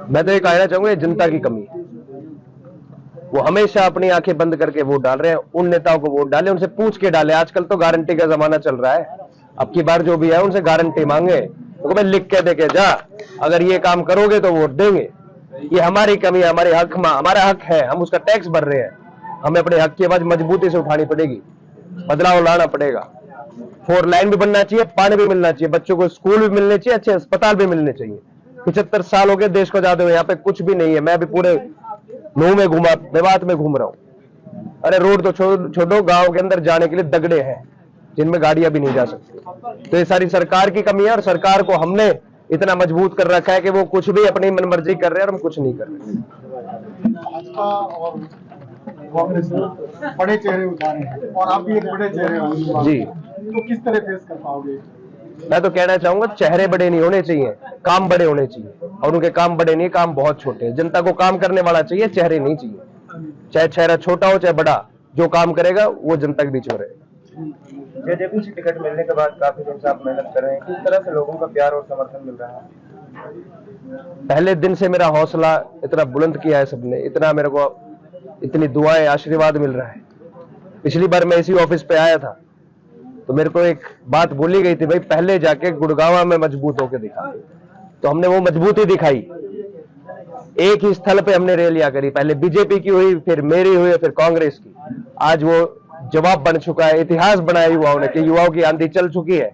मैं तो ये कहना चाहूंगा जनता की कमी है। वो हमेशा अपनी आंखें बंद करके वोट डाल रहे हैं। उन नेताओं को वोट डाले, उनसे पूछ के डाले। आजकल तो गारंटी का जमाना चल रहा है। अब की बार जो भी है उनसे गारंटी मांगे, तो मैं लिख के देके जा, अगर ये काम करोगे तो वोट देंगे। ये हमारी कमी है, हमारे हक में, हमारा हक है, हम उसका टैक्स भर रहे हैं। हमें अपने हक की आवाज मजबूती से उठानी पड़ेगी, बदलाव लाना पड़ेगा। 4 लाइन भी बनना चाहिए, पानी भी मिलना चाहिए, बच्चों को स्कूल भी मिलने चाहिए, अच्छे अस्पताल भी मिलने चाहिए। 75 साल हो गए देश को आजाद हुए, यहाँ पे कुछ भी नहीं है। मैं भी पूरे नूह में घूमा, मेवात में घूम रहा हूँ। अरे रोड तो छोड़ो, गांव के अंदर जाने के लिए दगड़े हैं जिनमें गाड़ियां भी नहीं जा सकती। तो ये सारी सरकार की कमी है, और सरकार को हमने इतना मजबूत कर रखा है कि वो कुछ भी अपनी मनमर्जी कर रहे हैं और हम कुछ नहीं कर रहे। भाजपा और कांग्रेस बड़े चेहरे उतारे हैं और आप भी एक बड़े चेहरे हैं जी, तो किस तरह फेस कर पाओगे? मैं तो कहना चाहूंगा चेहरे बड़े नहीं होने चाहिए, काम बड़े होने चाहिए। और उनके काम बड़े नहीं, काम बहुत छोटे हैं। जनता को काम करने वाला चाहिए, चेहरे नहीं चाहिए। चाहे चेहरा छोटा हो चाहे बड़ा, जो काम करेगा वो जनता के बीच में रहेगा। जेजेपी से टिकट मिलने के बाद काफी दिन से आप मेहनत कर रहे हैं, किस तरह से लोगों का प्यार और समर्थन मिल रहा है? पहले दिन से मेरा हौसला इतना बुलंद किया है सबने, इतना मेरे को इतनी दुआएं आशीर्वाद मिल रहा है। पिछली बार मैं इसी ऑफिस पे आया था तो मेरे को एक बात बोली गई थी, भाई पहले जाके गुड़गांव में मजबूत होकर दिखा। तो हमने वो मजबूती दिखाई। एक ही स्थल पे हमने रैलियां करी, पहले बीजेपी की हुई, फिर मेरी हुई, फिर कांग्रेस की। आज वो जवाब बन चुका है, इतिहास बनाया युवाओं ने कि युवाओं की आंधी चल चुकी है।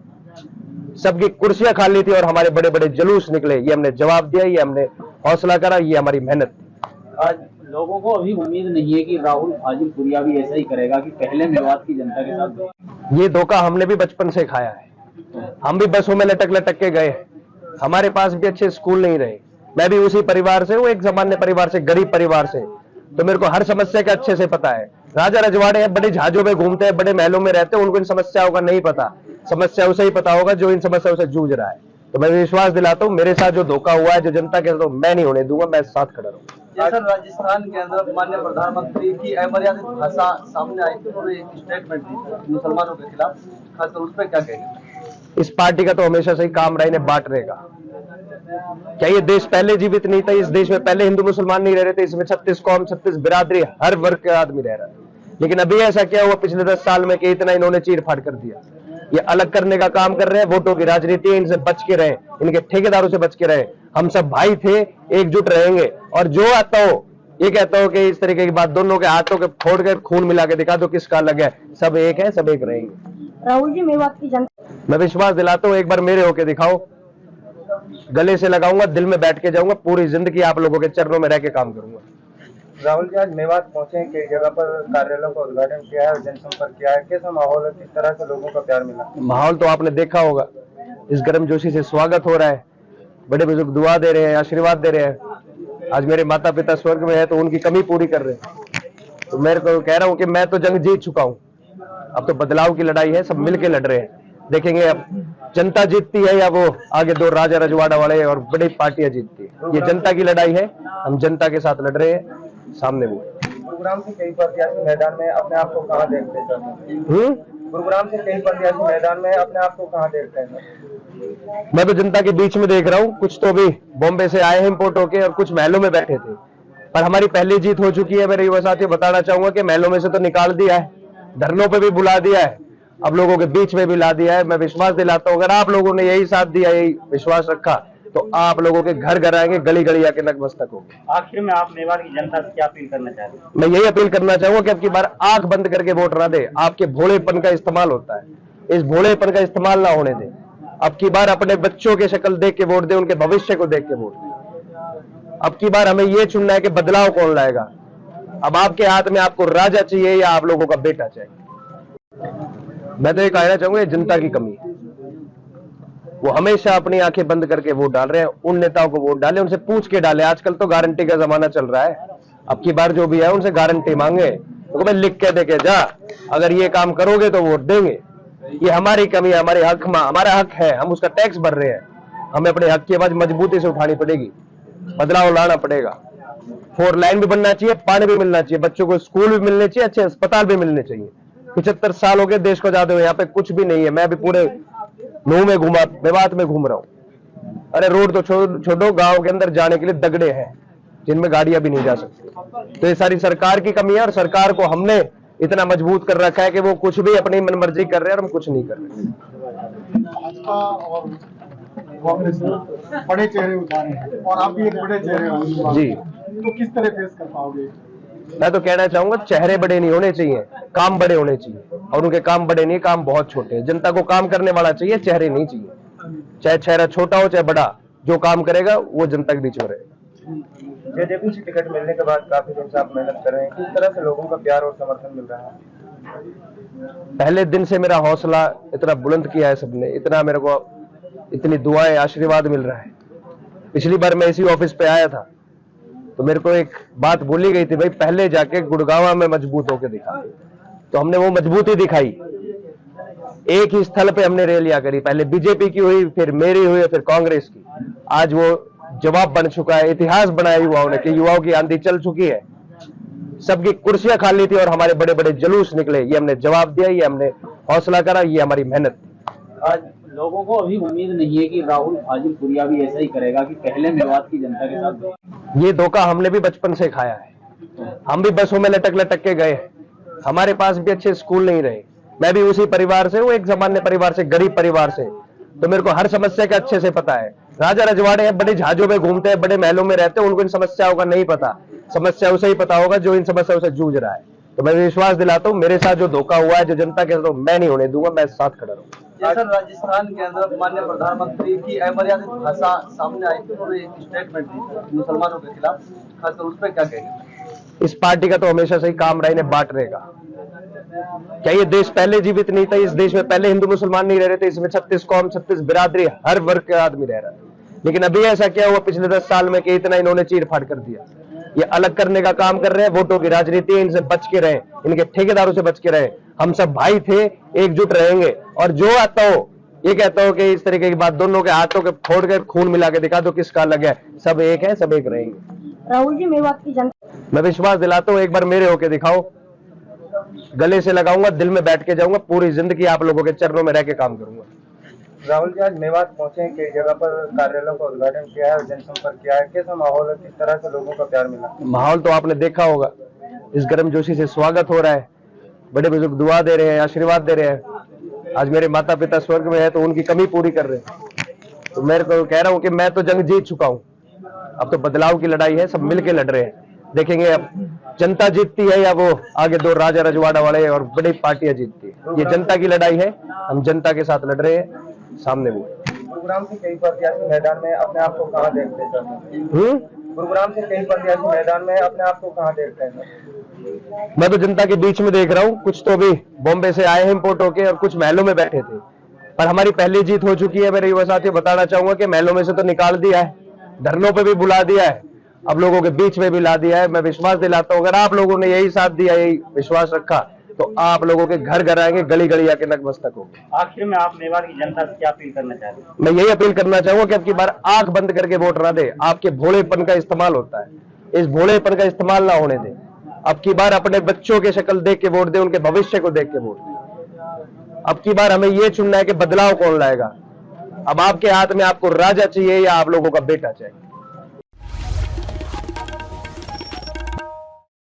सबकी कुर्सियां खाली थी और हमारे बड़े बड़े जुलूस निकले। ये हमने जवाब दिया, ये हमने हौसला करा, ये हमारी मेहनत थी। आज लोगों को अभी उम्मीद नहीं है कि राहुल फाजिलपुरिया भी ऐसा ही करेगा कि पहले मेवात की जनता के साथ। ये धोखा हमने भी बचपन से खाया है। हम भी बसों में लटक लटक के गए। हमारे पास भी अच्छे स्कूल नहीं रहे। मैं भी उसी परिवार से हूँ, एक सामान्य परिवार से, गरीब परिवार से। तो मेरे को हर समस्या का अच्छे से पता है। राजा रजवाड़े हैं, बड़े जहाजों में घूमते हैं, बड़े महलों में रहते हैं, उनको इन समस्याओं का नहीं पता। समस्या उसे ही पता होगा जो इन समस्याओं से जूझ रहा है। तो मैं विश्वास दिलाता हूँ, मेरे साथ जो धोखा हुआ है, जो जनता के साथ, मैं नहीं होने दूंगा। मैं साथ खड़ा रहूंगा। जैसा राजस्थान के अंदर माननीय प्रधानमंत्री की अमर्यादित भाषा सामने आई थी, उन्होंने एक स्टेटमेंट दी मुसलमानों के खिलाफ, खासकर उस पर क्या कहेंगे? इस पार्टी का तो हमेशा से ही काम रहा इन्हें बांटने का। क्या ये देश पहले जीवित नहीं था? इस देश में पहले हिंदू मुसलमान नहीं रह रहे थे? इसमें 36 कौम, 36 बिरादरी, हर वर्ग के आदमी रह रहा है। लेकिन अभी ऐसा क्या हुआ पिछले 10 साल में कि इतना इन्होंने चीर फाड़ कर दिया? ये अलग करने का काम कर रहे हैं। वोटों की राजनीति है, इनसे बच के रहे, इनके ठेकेदारों से बच के रहे। हम सब भाई थे, एकजुट रहेंगे। और जो आता हो ये कहता हो कि इस तरीके की बात, दोनों के हाथों के फोड़ के खून मिला के दिखा दो किसका अलग है। सब एक है, सब एक रहेंगे। राहुल जी, मेवात की जनता, मैं विश्वास दिलाता हूँ, एक बार मेरे होके दिखाओ, गले से लगाऊंगा, दिल में बैठ के जाऊंगा, पूरी जिंदगी आप लोगों के चरणों में रह के काम करूंगा। राहुल जी आज मेवात पहुंचे हैं, कई जगह पर कार्यालयों का उद्घाटन किया है और जनसंपर्क किया है, कैसा माहौल है, किस तरह से लोगों का प्यार मिला? माहौल तो आपने देखा होगा, इस गर्मजोशी से स्वागत हो रहा है। बड़े बुजुर्ग दुआ दे रहे हैं, आशीर्वाद दे रहे हैं। आज मेरे माता पिता स्वर्ग में है तो उनकी कमी पूरी कर रहे हैं। तो मेरे को कह रहा हूं कि मैं तो जंग जीत चुका हूं, अब तो बदलाव की लड़ाई है, सब मिलके लड़ रहे हैं। देखेंगे अब जनता जीतती है या वो आगे 2 राजा रजवाड़ा वाले और बड़ी पार्टियां जीतती है। ये जनता की लड़ाई है, हम जनता के साथ लड़ रहे हैं। सामने वो गुरुग्राम से कई प्रत्याशी मैदान में अपने आप को कहाँ देखते हैं? गुरुग्राम से कई प्रत्याशी मैदान में अपने आप को कहाँ देखते हैं? मैं तो जनता के बीच में देख रहा हूँ। कुछ तो अभी बॉम्बे से आए हैं इंपोर्ट होके, और कुछ महलों में बैठे थे। पर हमारी पहली जीत हो चुकी है। मेरे युवा साथी बताना चाहूंगा कि महलों में से तो निकाल दिया है, धरनों पे भी बुला दिया है, अब लोगों के बीच में भी ला दिया है। मैं विश्वास दिलाता हूँ, अगर आप लोगों ने यही साथ दिया, यही विश्वास रखा, तो आप लोगों के घर घर आएंगे, गली गली आके नतमस्तक होंगे। आखिर में आप मेवात की जनता से क्या अपील करना चाहते हैं? मैं यही अपील करना चाहूंगा कि अब की बार आंख बंद करके वोट ना दे। आपके भोलेपन का इस्तेमाल होता है, इस भोलेपन का इस्तेमाल ना होने दे। अब की बार अपने बच्चों के शक्ल देख के वोट दे, उनके भविष्य को देख के वोट दे। अब की बार हमें यह चुनना है कि बदलाव कौन लाएगा। अब आपके हाथ में आपको राजा चाहिए या आप लोगों का बेटा चाहिए। मैं तो ये कहना चाहूंगा जनता की कमी है। वो हमेशा अपनी आंखें बंद करके वोट डाल रहे हैं। उन नेताओं को वोट डाले, उनसे पूछ के डाले। आजकल तो गारंटी का जमाना चल रहा है। अब की बार जो भी है उनसे गारंटी मांगे, तो मैं लिख के देके जा, अगर ये काम करोगे तो वोट देंगे। ये हमारी कमी है, हमारे हक में, हमारा हक है, हम उसका टैक्स भर रहे हैं। हमें अपने हक की आवाज मजबूती से उठानी पड़ेगी, बदलाव लाना पड़ेगा। 4 लाइन भी बनना चाहिए, पानी भी मिलना चाहिए, बच्चों को स्कूल भी मिलने चाहिए, अच्छे अस्पताल भी मिलने चाहिए। 75 साल हो गए देश को आजाद हुए, यहाँ पे कुछ भी नहीं है। मैं भी पूरे नूह में घूमा, मेवात में घूम रहा हूँ। अरे रोड तो छोड़ो, गांव के अंदर जाने के लिए दगड़े हैं जिनमें गाड़ियां भी नहीं जा सकती। तो ये सारी सरकार की कमी है, और सरकार को हमने इतना मजबूत कर रखा है कि वो कुछ भी अपनी मनमर्जी कर रहे हैं और हम कुछ नहीं कर रहे। भाजपा और कांग्रेस बड़े चेहरे उतारे हैं और आप भी एक बड़े चेहरे हो जी। तो किस तरह फेस कर पाओगे? मैं तो कहना चाहूंगा, चेहरे बड़े नहीं होने चाहिए, काम बड़े होने चाहिए, और उनके काम बड़े नहीं, काम बहुत छोटे हैं। जनता को काम करने वाला चाहिए, चेहरे नहीं चाहिए। चाहे चेहरा छोटा हो चाहे बड़ा, जो काम करेगा वो जनता के बीच में रहेगा। जेजेपी से टिकट मिलने के बाद काफी दिन से आप मेहनत कर रहे हैं, किस तरह से लोगों का प्यार और समर्थन मिल रहा है? पहले दिन से मेरा हौसला इतना बुलंद किया है सबने, इतना मेरे को इतनी दुआएं आशीर्वाद मिल रहा है। पिछली बार मैं इसी ऑफिस पे आया था तो मेरे को एक बात बोली गई थी, भाई पहले जाके गुड़गांव में मजबूत होकर दिखा। तो हमने वो मजबूती दिखाई। एक ही स्थल पे हमने रैलियां करी, पहले बीजेपी की हुई, फिर मेरी हुई, फिर कांग्रेस की। आज वो जवाब बन चुका है, इतिहास बनाया युवाओं ने कि युवाओं की आंधी चल चुकी है। सबकी कुर्सियां खाली थी और हमारे बड़े बड़े जुलूस निकले। ये हमने जवाब दिया, ये हमने हौसला करा, ये हमारी मेहनत थी। आज लोगों को अभी उम्मीद नहीं है कि राहुल फाजिलपुरिया भी ऐसा ही करेगा कि पहले मेवात की जनता के साथ। ये धोखा हमने भी बचपन से खाया है। हम भी बसों में लटक लटक के गए, हमारे पास भी अच्छे स्कूल नहीं रहे। मैं भी उसी परिवार से हूँ, एक सामान्य परिवार से, गरीब परिवार से, तो मेरे को हर समस्या का अच्छे से पता है। राजा रजवाड़े हैं, बड़े जहाजों में घूमते हैं, बड़े महलों में रहते हैं, उनको इन समस्याओं का नहीं पता। समस्या उसे ही पता होगा जो इन समस्याओं से जूझ रहा है। तो मैं विश्वास दिलाता हूँ, मेरे साथ जो धोखा हुआ है, जो जनता के साथ, मैं नहीं होने दूंगा, मैं साथ खड़ा रहूंगा। सर, राजस्थान के अंदर माननीय प्रधानमंत्री की अमर्यादित भाषा सामने आई थी, उन्होंने एक स्टेटमेंट दी थी मुसलमानों के खिलाफ, खासकर उस पर क्या कहेंगे? इस पार्टी का तो हमेशा से ही काम रहा इन्हें बांटने का। क्या ये देश पहले जीवित नहीं था? इस देश में पहले हिंदू मुसलमान नहीं रह रहे थे? इसमें 36 कौम, 36 बिरादरी, हर वर्ग के आदमी रह रहा है। लेकिन अभी ऐसा क्या हुआ पिछले 10 साल में कि इतना इन्होंने चीर फाड़ कर दिया? ये अलग करने का काम कर रहे हैं। वोटों की राजनीति, इनसे बच के रहे, इनके ठेकेदारों से बच के रहे। हम सब भाई थे, एकजुट रहेंगे। और जो आता हो ये कहता हो कि इस तरीके की बात, दोनों के हाथों के फोड़ के खून मिला के दिखा दो किसका अलग है। सब एक है, सब एक रहेंगे। राहुल जी, मेवात की जनता, मैं विश्वास दिलाता हूं, एक बार मेरे होके दिखाओ, गले से लगाऊंगा, दिल में बैठ के जाऊंगा, पूरी जिंदगी आप लोगों के चरणों में रह के काम करूंगा। राहुल जी आज मेवात पहुंचे हैं, कई जगह पर कार्यालयों का उद्घाटन किया है और जनसंपर्क किया है, कैसा माहौल है, किस तरह से लोगों का प्यार मिला? माहौल तो आपने देखा होगा, इस गर्मजोशी से स्वागत हो रहा है। बड़े बुजुर्ग दुआ दे रहे हैं, आशीर्वाद दे रहे हैं। आज मेरे माता पिता स्वर्ग में है तो उनकी कमी पूरी कर रहे हैं। तो मेरे को कह रहा हूं कि मैं तो जंग जीत चुका हूं, अब तो बदलाव की लड़ाई है, सब मिलके लड़ रहे हैं। देखेंगे अब जनता जीतती है या वो आगे दो राजा रजवाड़ा वाले और बड़ी पार्टियां जीतती है। ये जनता की लड़ाई है, हम जनता के साथ लड़ रहे हैं। सामने वो गुरुग्राम से कई प्रत्याशी मैदान में अपने आप को कहां देखते हैं? गुरुग्राम से कई प्रत्याशी मैदान में अपने आप को कहां देखते हैं? मैं तो जनता के बीच में देख रहा हूँ। कुछ तो अभी बॉम्बे से आए हैं इंपोर्ट होके और कुछ महलों में बैठे थे, पर हमारी पहली जीत हो चुकी है। मेरे युवा साथियों बताना चाहूंगा कि महलों में से तो निकाल दिया है, धरनों पे भी बुला दिया है, अब लोगों के बीच में भी ला दिया है। मैं विश्वास दिलाता हूँ, अगर आप लोगों ने यही साथ दिया, यही विश्वास रखा, तो आप लोगों के घर घर आएंगे, गली गली आके नतमस्तक होंगे। आखिर में आप मेवात की जनता से क्या अपील करना चाहते हैं? मैं यही अपील करना चाहूंगा कि अब की बार आंख बंद करके वोट ना दे। आपके भोलेपन का इस्तेमाल होता है, इस भोलेपन का इस्तेमाल ना होने दे। अब की बार अपने बच्चों के शक्ल देख के वोट दे, उनके भविष्य को देख के वोट दे। अब की बार हमें यह चुनना है कि बदलाव कौन लाएगा। अब आपके हाथ में आपको राजा चाहिए या आप लोगों का बेटा चाहिए।